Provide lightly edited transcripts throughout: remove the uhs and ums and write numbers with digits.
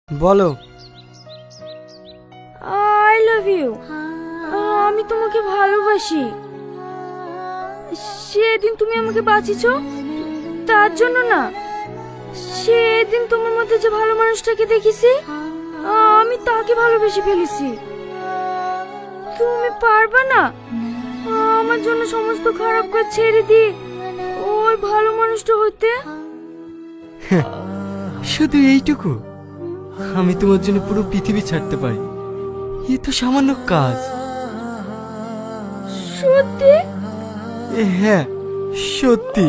বলো। I love you. আমি তোমাকে ভালোবাসি। সেদিন তুমি আমাকে বাঁচিয়েছো তার জন্য না, সেদিন তোমার মধ্যে যে ভালো মানুষটাকে দেখেছি আমি তাকে ভালোবেসে ফেলেছি। তুমি পারবে না আমার জন্য সমস্ত খারাপ কাজ ছেড়ে দিয়ে ওই ভালো মানুষটা হইতে? শুধু এইটুকু? আমি তোমার জন্য পুরো পৃথিবী ছাড়তে পারি। এ তো সামান্য কাজ। সত্যি? হ্যাঁ সত্যি।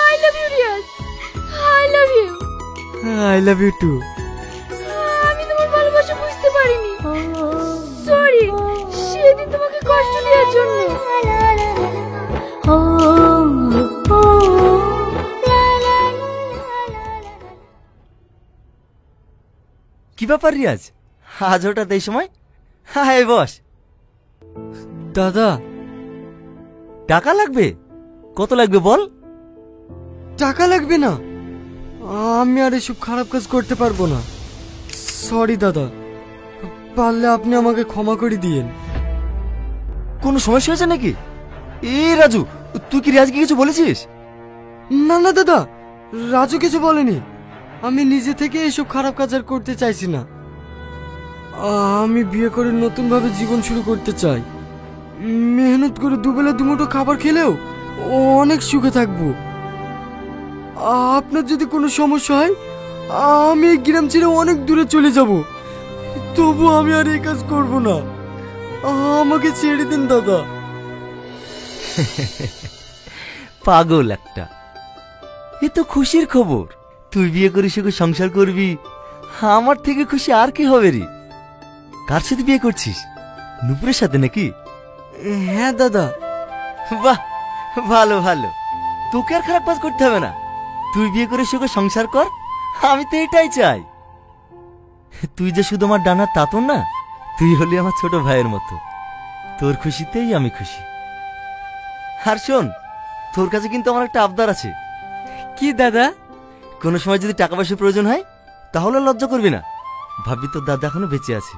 I love you Riaz. I love you. I love you too. আমি তোমার ভালোবাসা বুঝতে পারিনি। সরি সেদিন তোমাকে কষ্ট দেওয়ার জন্য। কি ব্যাপার রিয়াজ, আজ হঠাৎ এই সময়? হ্যাঁ বস। দাদা টাকা লাগবে? কত লাগবে বল? টাকা লাগবে না, আমি আর এসব খারাপ কাজ করতে পারবো না। সরি দাদা, পারলে আপনি আমাকে ক্ষমা করে দিয়েন। কোনো সমস্যা হয়েছে নাকি? রাজু, তুই কি রিয়াজকে কিছু বলেছিস? না না দাদা, রাজু কিছু বলেনি। আমি নিজে থেকে এসব খারাপ কাজ আর করতে চাইছি না। আমি বিয়ে করে নতুন ভাবে জীবন শুরু করতে চাই। মেহনত করে দুবেলা দুমুঠো খাবার খেলেও অনেক সুখে থাকবো। আপনার যদি কোনো সমস্যা হয় আমি এই গ্রাম ছেড়ে অনেক দূরে চলে যাব, তবু আমি আর এই কাজ করব না। আমাকে ছেড়ে দিন দাদা। পাগল একটা। এ তো খুশির খবর। তুই বিয়ে করে সুখে সংসার করবি, আমার থেকে খুশি আর কি হবে রে? কার সাথে বিয়ে করছিস? নুপুরের সাথে নাকি? হ্যাঁ দাদা। বাহ, ভালো ভালো। তোকে আর খারাপ কাজ করতে হবে না। তুই বিয়ে করে সুখে সংসার কর, আমি তো এটাই চাই। তুই যে শুধু আমার ডানার তাতন না, তুই হলি আমার ছোট ভাইয়ের মতো। তোর খুশিতেই আমি খুশি। আর শোন, তোর কাছে কিন্তু আমার একটা আবদার আছে। কি দাদা? কোনো সময় যদি টাকা পয়সার প্রয়োজন হয় তাহলে লজ্জা করবি না। ভাববি তোর দাদা এখনো বেঁচে আছে,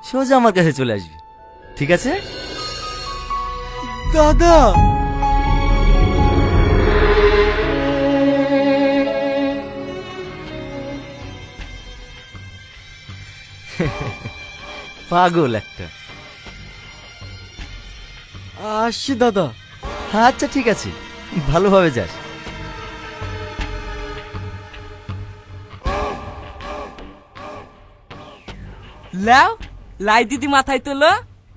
সোজা আমার কাছে চলে আসবি, ঠিক আছে? দাদা পাগল একটা। আসছি দাদা। আচ্ছা ঠিক আছে, ভালোভাবে যাস। লাও, লাই দিদি মাথায় তোলো।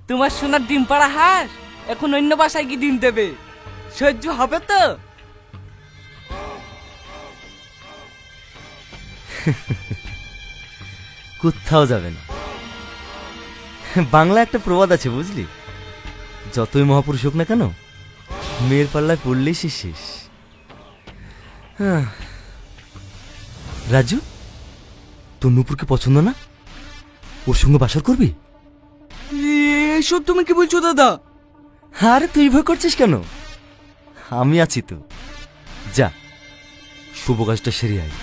তোমার সোনার ডিম পাড়া হাঁস এখন অন্য বাসায় গিয়ে ডিম দেবে। সহ্য হবে তো? কোথাও যাবে না। বাংলা একটা প্রবাদ আছে বুঝলি, যতই মহাপুরুষ হোক না কেন, মেয়ের পাল্লায় পড়লেই সে শেষ। রাজু, তোর নুপুরকে পছন্দ না? ওর সঙ্গে বাসর করবি? এসব তুমি কি বলছো দাদা? আরে তুই ভয় করছিস কেন? আমি আছি তো। যা, শুভ কাজটা সেরে আয়।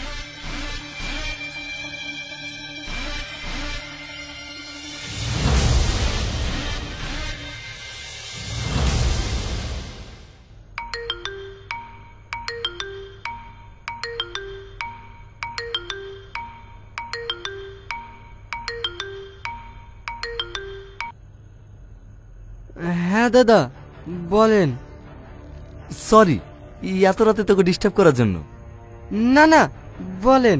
হ্যাঁ দাদা বলেন। সরি এত রাতে তোকে ডিস্টার্ব করার জন্য। না না বলেন।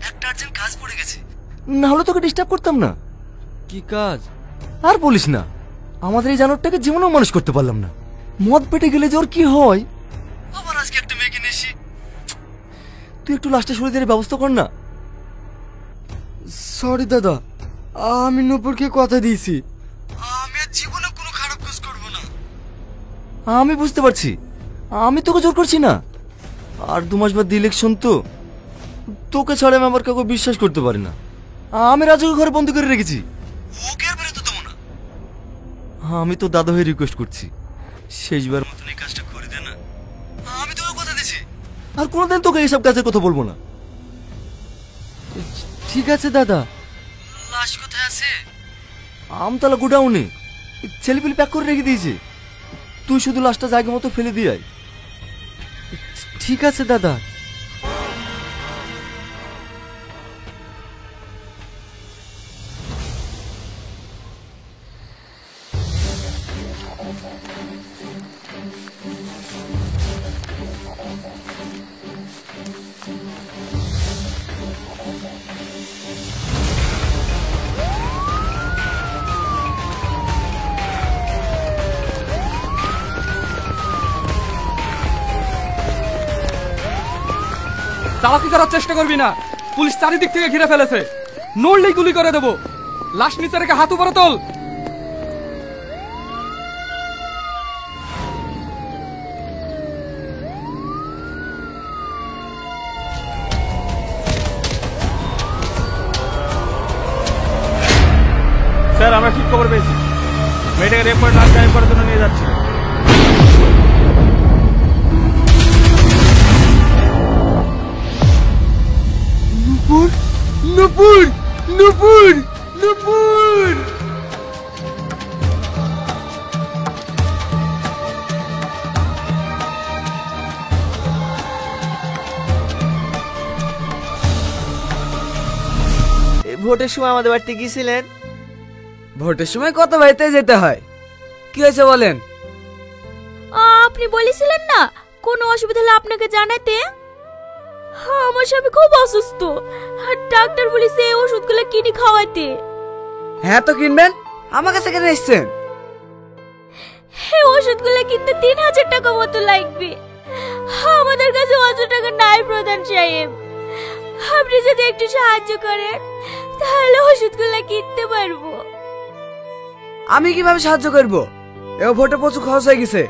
একটা আর্জেন্ট কাজ পড়ে গেছে, না হলে তোকে ডিস্টার্ব করতাম না। কি কাজ? আর বলিস না, আমাদের এই জানোয়ারটাকে জীবনেও মানুষ করতে পারলাম না। মদ পেটে গেলে যে ওর কি হয়। আবার আজকে একটা মেয়েকে নিয়েছি। তুই একটু লাস্টে সরে দিয়ে ব্যবস্থা কর না। সরি দাদা, আমি নূপুরকে কথা দিয়েছি আমি আর জীবনে কোনো খারাপ কাজ করব না। আমি বুঝতে পারছি, আমি তোকে জোর করছি না। আর 2 মাস বাদ ইলেকশন তো, তোকে ছাড়া আমি আমার কাউকে বিশ্বাস করতে পারি না। আমি রাজুকে ঘরে বন্দি করে রেখেছি, ওকে আর বেরোতে দেবো না। আমি তো দাদা হয়ে রিকোয়েস্ট করছি, শেষবার মতন এই কাজটা করে দে না। আমি তোকে কথা দিছি, আর কোনোদিন তোকে এইসব কাজের কথা বলবো না। ঠিক আছে দাদা। লাশ কোথায় আছে? আমতলা গোডাউনে ছেলেপিলে প্যাক করে রেখে দিয়েছে। তুই শুধু লাশটা জায়গা মতো ফেলে দিয়ে আয়। ঠিক আছে দাদা। চালাকি করার চেষ্টা করবি না, পুলিশ চারিদিক থেকে ঘিরে ফেলেছে। নড়লেই গুলি করে দেবো। লাশ নিচে রেখে হাত উপরে তোল। স্যার, আমরা ঠিক খবর পেয়েছি। মেয়েটাকে রেপ করে লাশ গায়েব করার জন্য নিয়ে যাচ্ছি। নূপুর, নূপুর, নূপুর, নূপুর। ভোটের সময় আমাদের বাড়িতে গিয়েছিলেন? ভোটের সময় কত বাড়িতে যেতে হয়। কি হয়েছে বলেন? আপনি বলেছিলেন না কোনো অসুবিধা হলে আপনাকে জানাতে। আমার স্বামী খুব অসুস্থ, আর ডাক্তার বলেছে এই ওষুধগুলো কিনে খাওয়াতে। হ্যাঁ, তো কিনবেন। আমার কাছে কেন এসছেন? এই ওষুধগুলো কিনতে 3000 টাকা মতো লাগবে। আমাদের কাছে অত টাকা নাই প্রধান সাহেব। আপনি যদি একটু সাহায্য করেন তাহলে ওষুধগুলো কিনতে পারবো। আমি কিভাবে সাহায্য করব? এও ভোটে প্রচুর খরচ হয়ে গেছে।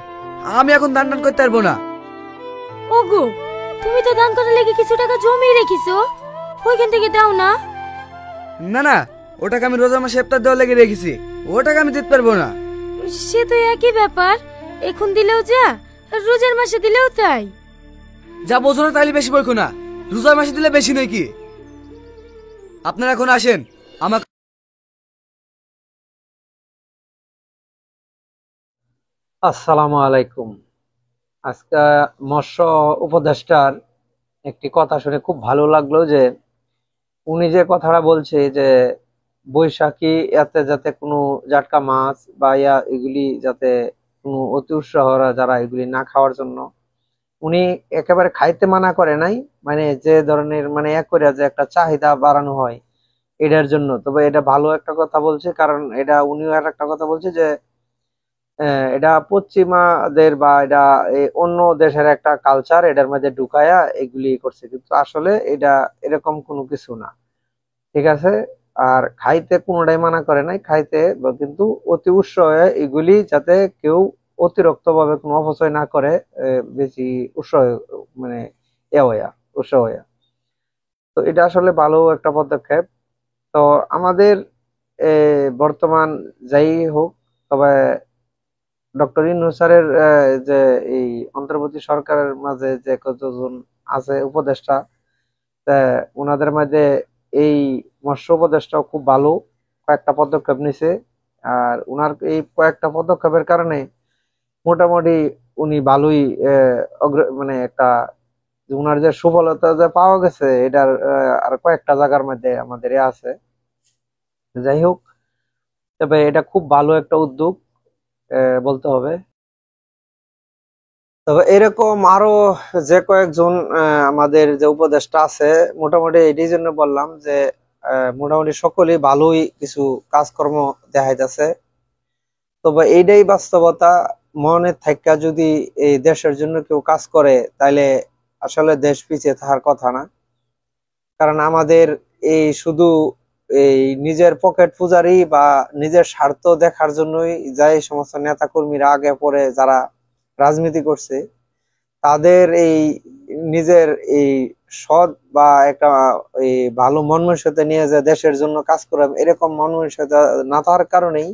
আমি এখন দান দান করতে পারবো না। ওগো, তুমি তো দান করার লেগে কিছু টাকা জমিয়ে রেখেছো, ওইখান থেকে দাও না। না না, ওটাকে আমি রোজা মাসে ইফতার দেওয়া লেগে রেখেছি। ওটাকে আমি দিতে পারবো না। সে তো একই ব্যাপার, এখন দিলেও যা, আর রোজার মাসে দিলেও তাই। যা বোঝো না তাইলে বেশি বলছো না। রোজার মাসে দিলে বেশি নয় কি? আপনারা এখন আসেন। আমাকে আসসালামু আলাইকুম। আজকে মৎস্য উপদেষ্টার একটি কথা শুনে খুব ভালো লাগলো, যে উনি যে কথাটা বলছে যে বৈশাখী এতে যাতে কোনো জাটকা মাছ বা এগুলি যাতে কোনো অতি উৎসাহরা যারা এগুলি না খাওয়ার জন্য উনি একেবারে খাইতে মানা করে নাই, মানে যে ধরনের মানে এক করে যে একটা চাহিদা বাড়ানো হয় এটার জন্য। তবে এটা ভালো একটা কথা বলছে, কারণ এটা উনিও আর একটা কথা বলছে যে এটা পশ্চিমাদের বা এটা অন্য দেশের একটা কালচার এটার মধ্যে ঢুকায়া এগুলি করছে, কিন্তু আসলে এটা এরকম কোনো কিছু না। ঠিক আছে, আর খাইতে কোনোটাই মানা করে নাই, খাইতে কিন্তু অতি উৎসাহে এগুলি যাতে কেউ অতিরিক্ত ভাবে কোনো অপচয় না করে, বেশি উৎসাহ মানে উৎসাহ হইয়া। তো এটা আসলে ভালো একটা পদক্ষেপ। তো আমাদের বর্তমান যাই হোক, তবে ডক্টর ইউনূস স্যারের যে এই অন্তর্বর্তী সরকারের মাঝে যে কতজন আছে উপদেষ্টা, ওনাদের মাঝে এই মৎস্য উপদেষ্টাও খুব ভালো কয়েকটা পদক্ষেপ নিছে। আর উনার এই কয়েকটা পদক্ষেপের কারণে মোটামুটি উনি ভালোই মানে একটা উনার যে সফলতা যে পাওয়া গেছে এটার আর কয়েকটা জায়গার মধ্যে আমাদের আছে। যাই হোক, তবে এটা খুব ভালো একটা উদ্যোগ বলতে হবে। তবে এরকম আরো যে কয়েকজন আমাদের যে উপদেষ্টা আছে, মোটামুটি এটাই জন্য বললাম যে মোটামুটি সকলেই ভালোই কিছু কাজকর্ম দেখাইতেছে। তবে এইটাই বাস্তবতা, মনে থাকা যদি এই দেশের জন্য কেউ কাজ করে তাহলে আসলে দেশ পিছিয়ে থাকার কথা না। কারণ আমাদের এই শুধু এই নিজের পকেট পূজারি বা নিজের স্বার্থ দেখার জন্যই যাই সমস্ত নেতা কর্মীরা আগে পরে যারা রাজনীতি করছে, তাদের এই নিজের এই সৎ বা একটা এই ভালো মন মানসিকতা নিয়ে যে দেশের জন্য কাজ করে এরকম মন মানসিকতা না থাকার কারণেই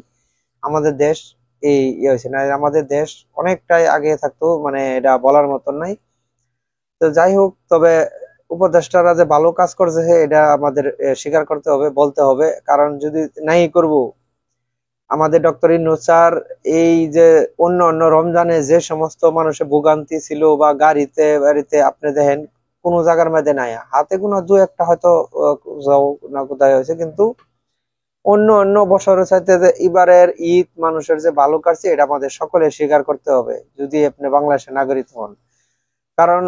আমাদের দেশ এই হয়েছে না। আমাদের দেশ অনেকটাই আগে থাকতো, মানে এটা বলার মতন নাই। তো যাই হোক, তবে উপদেষ্টারা যে ভালো কাজ করছে এটা আমাদের স্বীকার করতে হবে, বলতে হবে। কারণ যদি নাই করব, আমাদের ডক্টর ইউনূস স্যার এই যে অন্য রমজানে যে সমস্ত মানুষের ভোগান্তি ছিল বা গাড়িতে বাড়িতে আপনি দেখেন কোনো জায়গার মধ্যে নাই, হাতে কোনো দু একটা হয়তো যাও না কোথায় হয়েছে, কিন্তু অন্য বছরের চাইতে যে এবারের ঈদ মানুষের যে ভালো কাটছে এটা আমাদের সকলে স্বীকার করতে হবে যদি আপনি বাংলাদেশের নাগরিক হন। কারণ